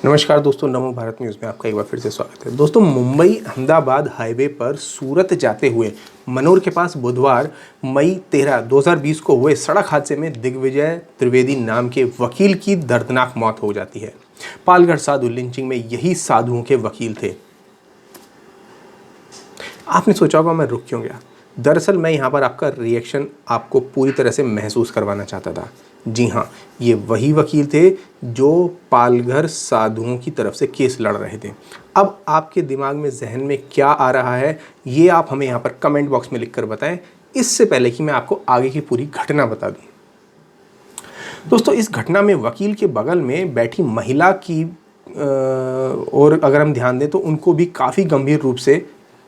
नमस्कार दोस्तों, नमो भारत न्यूज़ में आपका एक बार फिर से स्वागत है। दोस्तों, मुंबई अहमदाबाद हाईवे पर सूरत जाते हुए मनोर के पास बुधवार मई 13, 2020 को हुए सड़क हादसे में दिग्विजय त्रिवेदी नाम के वकील की दर्दनाक मौत हो जाती है। पालघर साधु लिंचिंग में यही साधुओं के वकील थे। आपने सोचा होगा मैं रुक क्यों गया। दरअसल मैं यहाँ पर आपका रिएक्शन आपको पूरी तरह से महसूस करवाना चाहता था। जी हाँ, ये वही वकील थे जो पालघर साधुओं की तरफ से केस लड़ रहे थे। अब आपके दिमाग में जहन में क्या आ रहा है, ये आप हमें यहाँ पर कमेंट बॉक्स में लिखकर बताएं, इससे पहले कि मैं आपको आगे की पूरी घटना बता दूँ। दोस्तों, इस घटना में वकील के बगल में बैठी महिला की और अगर हम ध्यान दें तो उनको भी काफ़ी गंभीर रूप से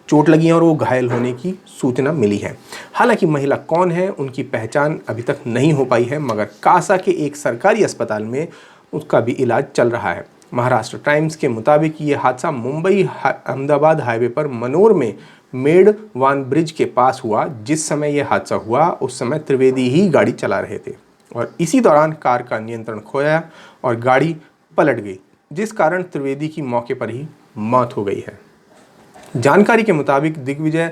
चोट लगी है और वो घायल होने की सूचना मिली है। हालांकि महिला कौन है उनकी पहचान अभी तक नहीं हो पाई है, मगर कासा के एक सरकारी अस्पताल में उसका भी इलाज चल रहा है। महाराष्ट्र टाइम्स के मुताबिक ये हादसा मुंबई अहमदाबाद हाईवे पर मनोर में मेड़वान ब्रिज के पास हुआ। जिस समय यह हादसा हुआ उस समय त्रिवेदी ही गाड़ी चला रहे थे और इसी दौरान कार का नियंत्रण खोया और गाड़ी पलट गई, जिस कारण त्रिवेदी की मौके पर ही मौत हो गई है। जानकारी के मुताबिक दिग्विजय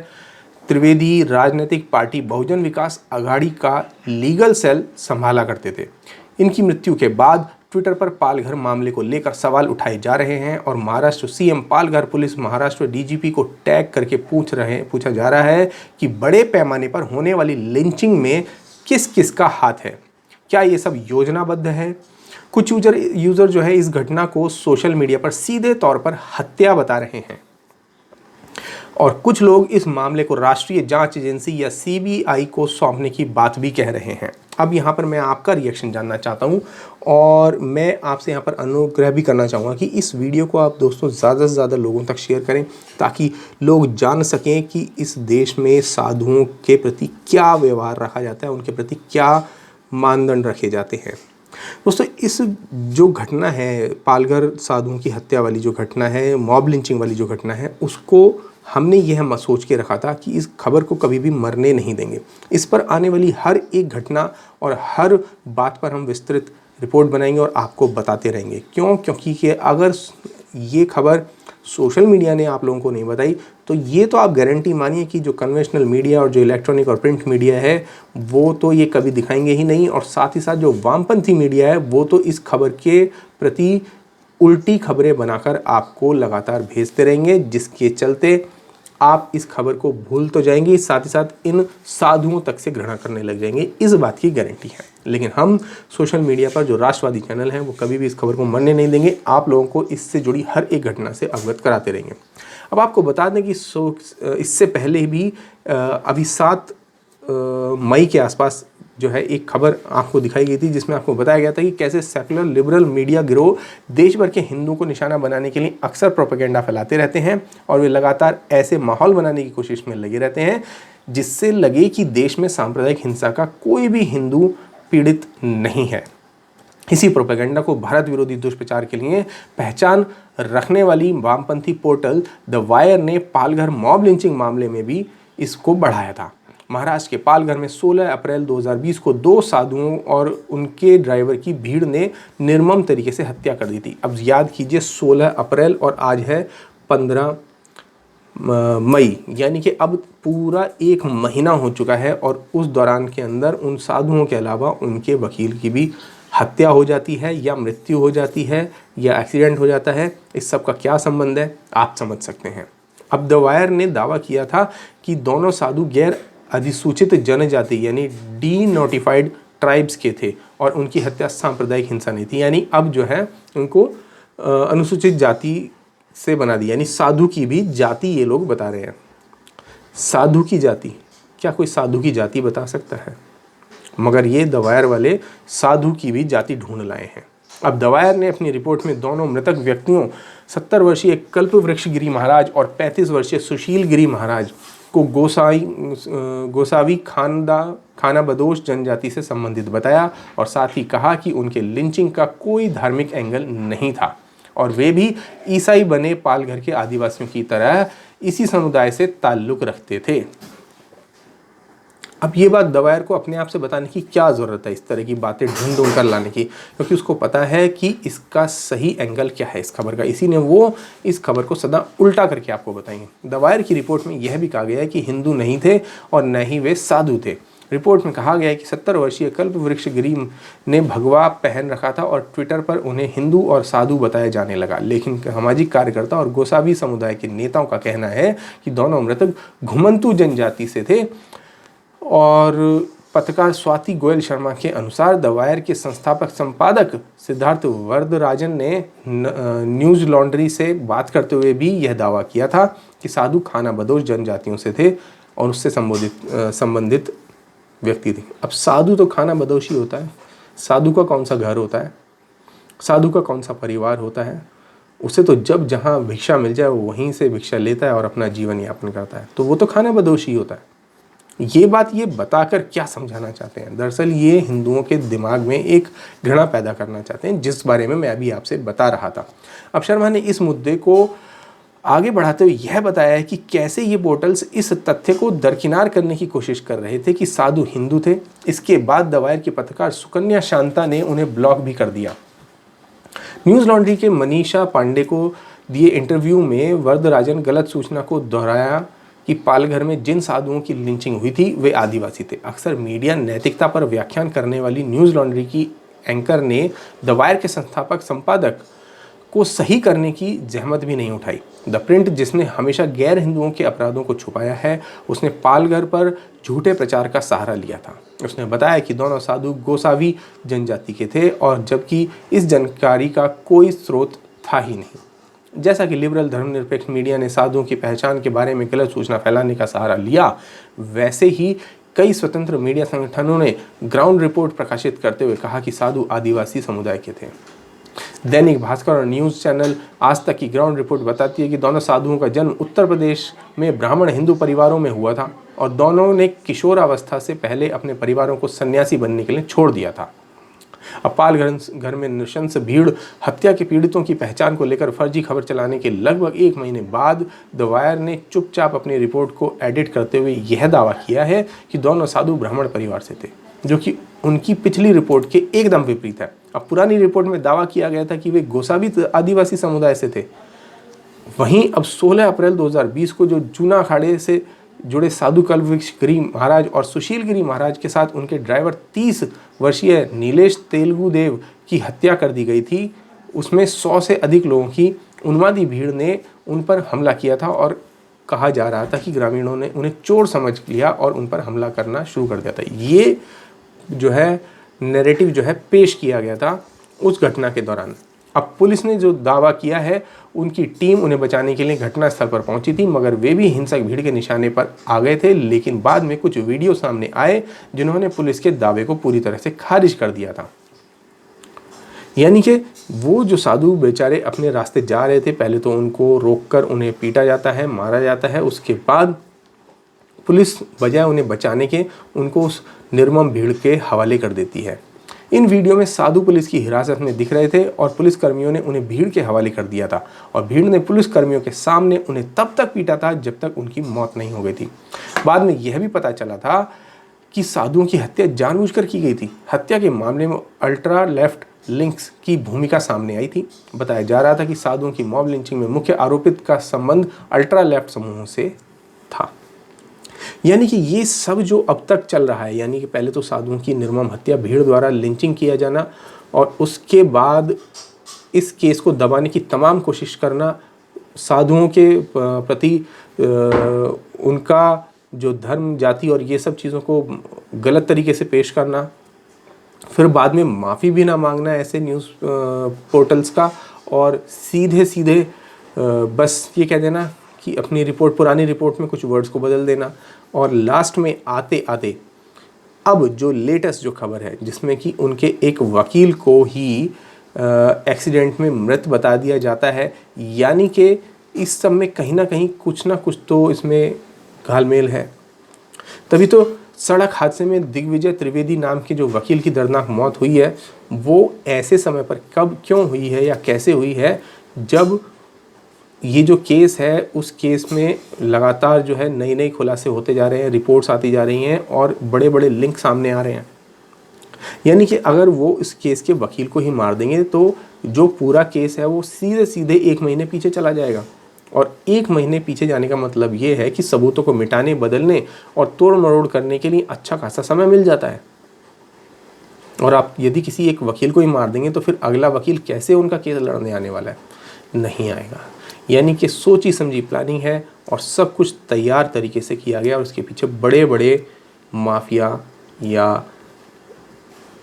त्रिवेदी राजनीतिक पार्टी बहुजन विकास अघाड़ी का लीगल सेल संभाला करते थे। इनकी मृत्यु के बाद ट्विटर पर पालघर मामले को लेकर सवाल उठाए जा रहे हैं और Maharashtra CM, Palghar police, Maharashtra DGP को टैग करके पूछा जा रहा है कि बड़े पैमाने पर होने वाली लिंचिंग में किस किस का हाथ है। क्या ये सब योजनाबद्ध है? कुछ यूजर जो है इस घटना को सोशल मीडिया पर सीधे तौर पर हत्या बता रहे हैं और कुछ लोग इस मामले को राष्ट्रीय जांच एजेंसी या सीबीआई को सौंपने की बात भी कह रहे हैं। अब यहाँ पर मैं आपका रिएक्शन जानना चाहता हूँ और मैं आपसे यहाँ पर अनुग्रह भी करना चाहूँगा कि इस वीडियो को आप दोस्तों ज़्यादा से ज़्यादा लोगों तक शेयर करें ताकि लोग जान सकें कि इस देश में साधुओं के प्रति क्या व्यवहार रखा जाता है, उनके प्रति क्या मानदंड रखे जाते हैं। दोस्तों, इस जो घटना है पालघर साधुओं की हत्या वाली जो घटना है, मॉब लिंचिंग वाली जो घटना है, उसको हमने यह सोच के रखा था कि इस खबर को कभी भी मरने नहीं देंगे। इस पर आने वाली हर एक घटना और हर बात पर हम विस्तृत रिपोर्ट बनाएंगे और आपको बताते रहेंगे। क्योंकि अगर ये खबर सोशल मीडिया ने आप लोगों को नहीं बताई तो ये तो आप गारंटी मानिए कि जो कन्वेंशनल मीडिया और जो इलेक्ट्रॉनिक और प्रिंट मीडिया है वो तो ये कभी दिखाएंगे ही नहीं, और साथ ही साथ जो वामपंथी मीडिया है वो तो इस खबर के प्रति उल्टी खबरें बनाकर आपको लगातार भेजते रहेंगे, जिसके चलते आप इस खबर को भूल तो जाएंगे, साथ ही साथ इन साधुओं तक से घृणा करने लग जाएंगे। इस बात की गारंटी है। लेकिन हम सोशल मीडिया पर जो राष्ट्रवादी चैनल हैं वो कभी भी इस खबर को मरने नहीं देंगे। आप लोगों को इससे जुड़ी हर एक घटना से अवगत कराते रहेंगे। अब आपको बता दें कि इससे पहले भी अभी 7 मई के आसपास जो है एक खबर आपको दिखाई गई थी जिसमें आपको बताया गया था कि कैसे सेकुलर लिबरल मीडिया गिरोह देश भर के हिंदुओं को निशाना बनाने के लिए अक्सर प्रोपेगेंडा फैलाते रहते हैं और वे लगातार ऐसे माहौल बनाने की कोशिश में लगे रहते हैं जिससे लगे कि देश में सांप्रदायिक हिंसा का कोई भी हिंदू पीड़ित नहीं है। इसी प्रोपेगेंडा को भारत विरोधी दुष्प्रचार के लिए पहचान रखने वाली वामपंथी पोर्टल द वायर ने पालघर मॉब लिंचिंग मामले में भी इसको बढ़ाया था। महाराष्ट्र के पालघर में 16 अप्रैल 2020 को 2 साधुओं और उनके ड्राइवर की भीड़ ने निर्मम तरीके से हत्या कर दी थी। अब याद कीजिए 16 अप्रैल और आज है 15 मई, यानी कि अब पूरा 1 महीना हो चुका है और उस दौरान के अंदर उन साधुओं के अलावा उनके वकील की भी हत्या हो जाती है या मृत्यु हो जाती है या एक्सीडेंट हो जाता है। इस सब का क्या संबंध है आप समझ सकते हैं। अब द वायर ने दावा किया था कि दोनों साधु गैर अधिसूचित जनजाति यानी डी नोटिफाइड ट्राइब्स के थे और उनकी हत्या सांप्रदायिक हिंसा नहीं थी। यानी अब जो है उनको अनुसूचित जाति से बना दी, यानी साधु की भी जाति ये लोग बता रहे हैं। साधु की जाति, क्या कोई साधु की जाति बता सकता है? मगर ये द वायर वाले साधु की भी जाति ढूंढ लाए हैं। अब द वायर ने अपनी रिपोर्ट में दोनों मृतक व्यक्तियों 70 वर्षीय कल्पवृक्ष गिरी महाराज और 35 वर्षीय सुशील गिरी महाराज को गोसावी खाना बदोश जनजाति से संबंधित बताया और साथ ही कहा कि उनके लिंचिंग का कोई धार्मिक एंगल नहीं था और वे भी ईसाई बने पालघर के आदिवासियों की तरह इसी समुदाय से ताल्लुक रखते थे। अब ये बात दवायर को अपने आप से बताने की क्या ज़रूरत है, इस तरह की बातें ढूंढ ढूंढ कर लाने की, क्योंकि उसको पता है कि इसका सही एंगल क्या है इस खबर का, इसीलिए वो इस खबर को सदा उल्टा करके आपको बताएंगे। दवायर की रिपोर्ट में यह भी कहा गया है कि हिंदू नहीं थे और न ही वे साधु थे। रिपोर्ट में कहा गया है कि 70 वर्षीय कल्पवृक्ष गिरी ने भगवा पहन रखा था और ट्विटर पर उन्हें हिंदू और साधु बताया जाने लगा, लेकिन सामाजिक कार्यकर्ता और गोसावी समुदाय के नेताओं का कहना है कि दोनों मृतक घुमंतु जनजाति से थे। और पत्रकार स्वाति गोयल शर्मा के अनुसार दवायर के संस्थापक संपादक सिद्धार्थ वरदराजन ने न्यूज़ लॉन्ड्री से बात करते हुए भी यह दावा किया था कि साधु खानाबदोश जनजातियों से थे और उससे संबंधित व्यक्ति थे। अब साधु तो खानाबदोश ही होता है, साधु का कौन सा घर होता है, साधु का कौन सा परिवार होता है, उसे तो जब जहाँ भिक्षा मिल जाए वो वहीं से भिक्षा लेता है और अपना जीवन यापन करता है, तो वो तो खानाबदोश ही होता है। ये बात ये बताकर क्या समझाना चाहते हैं? दरअसल ये हिंदुओं के दिमाग में एक घृणा पैदा करना चाहते हैं, जिस बारे में मैं अभी आपसे बता रहा था। अब शर्मा ने इस मुद्दे को आगे बढ़ाते हुए यह बताया है कि कैसे ये पोर्टल्स इस तथ्य को दरकिनार करने की कोशिश कर रहे थे कि साधु हिंदू थे। इसके बाद दवायर की पत्रकार सुकन्या शांता ने उन्हें ब्लॉक भी कर दिया। न्यूज़ लॉन्ड्री के मनीषा पांडे को दिए इंटरव्यू में वरदराजन गलत सूचना को दोहराया कि पालघर में जिन साधुओं की लिंचिंग हुई थी वे आदिवासी थे। अक्सर मीडिया नैतिकता पर व्याख्यान करने वाली न्यूज़ लॉन्ड्री की एंकर ने दवायर के संस्थापक संपादक को सही करने की जहमत भी नहीं उठाई। द प्रिंट, जिसने हमेशा गैर हिंदुओं के अपराधों को छुपाया है, उसने पालघर पर झूठे प्रचार का सहारा लिया था। उसने बताया कि दोनों साधु गोसावी जनजाति के थे और जबकि इस जानकारी का कोई स्रोत था ही नहीं। जैसा कि लिबरल धर्मनिरपेक्ष मीडिया ने साधुओं की पहचान के बारे में गलत सूचना फैलाने का सहारा लिया, वैसे ही कई स्वतंत्र मीडिया संगठनों ने ग्राउंड रिपोर्ट प्रकाशित करते हुए कहा कि साधु आदिवासी समुदाय के थे। दैनिक भास्कर और न्यूज़ चैनल आज तक की ग्राउंड रिपोर्ट बताती है कि दोनों साधुओं का जन्म उत्तर प्रदेश में ब्राह्मण हिंदू परिवारों में हुआ था और दोनों ने किशोरावस्था से पहले अपने परिवारों को सन्यासी बनने के लिए छोड़ दिया था। अब पालघर में नृशंस भीड़ हत्या के पीड़ितों की पहचान को लेकर फर्जी खबर चलाने के लगभग 1 महीने बाद दवायर ने चुपचाप अपनी रिपोर्ट को एडिट करते हुए यह दावा किया है कि दोनों साधु ब्राह्मण परिवार से थे, जो कि उनकी पिछली रिपोर्ट के एकदम विपरीत है। अब पुरानी रिपोर्ट में दावा किया गया था कि वे गोसावी आदिवासी समुदाय से थे। वहीं अब 16 अप्रैल 2020 को जो जूना अखाड़े से जुड़े साधु कल्पवृक्ष गिरी महाराज और सुशील गिरी महाराज के साथ उनके ड्राइवर 30 वर्षीय नीलेश तेलुगुदेव की हत्या कर दी गई थी, उसमें 100 से अधिक लोगों की उन्मादी भीड़ ने उन पर हमला किया था और कहा जा रहा था कि ग्रामीणों ने उन्हें चोर समझ लिया और उन पर हमला करना शुरू कर दिया था। ये जो है नैरेटिव जो है पेश किया गया था उस घटना के दौरान। अब पुलिस ने जो दावा किया है, उनकी टीम उन्हें बचाने के लिए घटनास्थल पर पहुंची थी, मगर वे भी हिंसक भीड़ के निशाने पर आ गए थे। लेकिन बाद में कुछ वीडियो सामने आए जिन्होंने पुलिस के दावे को पूरी तरह से खारिज कर दिया था। यानी कि वो जो साधु बेचारे अपने रास्ते जा रहे थे, पहले तो उनको रोककर उन्हें पीटा जाता है, मारा जाता है, उसके बाद पुलिस बजाय उन्हें बचाने के उनको उस निर्मम भीड़ के हवाले कर देती है। इन वीडियो में साधु पुलिस की हिरासत में दिख रहे थे और पुलिसकर्मियों ने उन्हें भीड़ के हवाले कर दिया था और भीड़ ने पुलिसकर्मियों के सामने उन्हें तब तक पीटा था जब तक उनकी मौत नहीं हो गई थी। बाद में यह भी पता चला था कि साधुओं की हत्या जानबूझकर की गई थी। हत्या के मामले में अल्ट्रा लेफ्ट लिंक्स की भूमिका सामने आई थी। बताया जा रहा था कि साधुओं की मॉब लिंचिंग में मुख्य आरोपित का संबंध अल्ट्रा लेफ्ट समूहों से था। यानी कि ये सब जो अब तक चल रहा है, यानी कि पहले तो साधुओं की निर्मम हत्या, भीड़ द्वारा लिंचिंग किया जाना और उसके बाद इस केस को दबाने की तमाम कोशिश करना, साधुओं के प्रति उनका जो धर्म, जाति और ये सब चीज़ों को गलत तरीके से पेश करना, फिर बाद में माफ़ी भी ना मांगना ऐसे न्यूज़ पोर्टल्स का और सीधे सीधे बस ये कह देना कि अपनी रिपोर्ट, पुरानी रिपोर्ट में कुछ वर्ड्स को बदल देना और लास्ट में आते आते अब जो लेटेस्ट जो खबर है जिसमें कि उनके एक वकील को ही एक्सीडेंट में मृत बता दिया जाता है। यानी कि इस सब में कहीं ना कहीं कुछ ना कुछ तो इसमें घालमेल है। तभी तो सड़क हादसे में दिग्विजय त्रिवेदी नाम के जो वकील की दर्दनाक मौत हुई है, वो ऐसे समय पर कब क्यों हुई है या कैसे हुई है जब ये जो केस है उस केस में लगातार जो है नए नए खुलासे होते जा रहे हैं, रिपोर्ट्स आती जा रही हैं और बड़े बड़े लिंक सामने आ रहे हैं। यानी कि अगर वो इस केस के वकील को ही मार देंगे तो जो पूरा केस है वो सीधे सीधे 1 महीने पीछे चला जाएगा। और 1 महीने पीछे जाने का मतलब ये है कि सबूतों को मिटाने, बदलने और तोड़ मरोड़ करने के लिए अच्छा खासा समय मिल जाता है। और आप यदि किसी एक वकील को ही मार देंगे तो फिर अगला वकील कैसे उनका केस लड़ने आने वाला है? नहीं आएगा। यानी कि सोची समझी प्लानिंग है और सब कुछ तैयार तरीके से किया गया और उसके पीछे बड़े बड़े माफिया या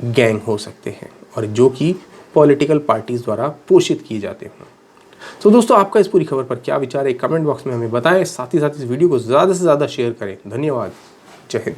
गैंग हो सकते हैं और जो कि पॉलिटिकल पार्टीज द्वारा पोषित किए जाते हैं। तो दोस्तों, आपका इस पूरी खबर पर क्या विचार है कमेंट बॉक्स में हमें बताएं। साथ ही साथ इस वीडियो को ज़्यादा से ज़्यादा शेयर करें। धन्यवाद। जय हिंद।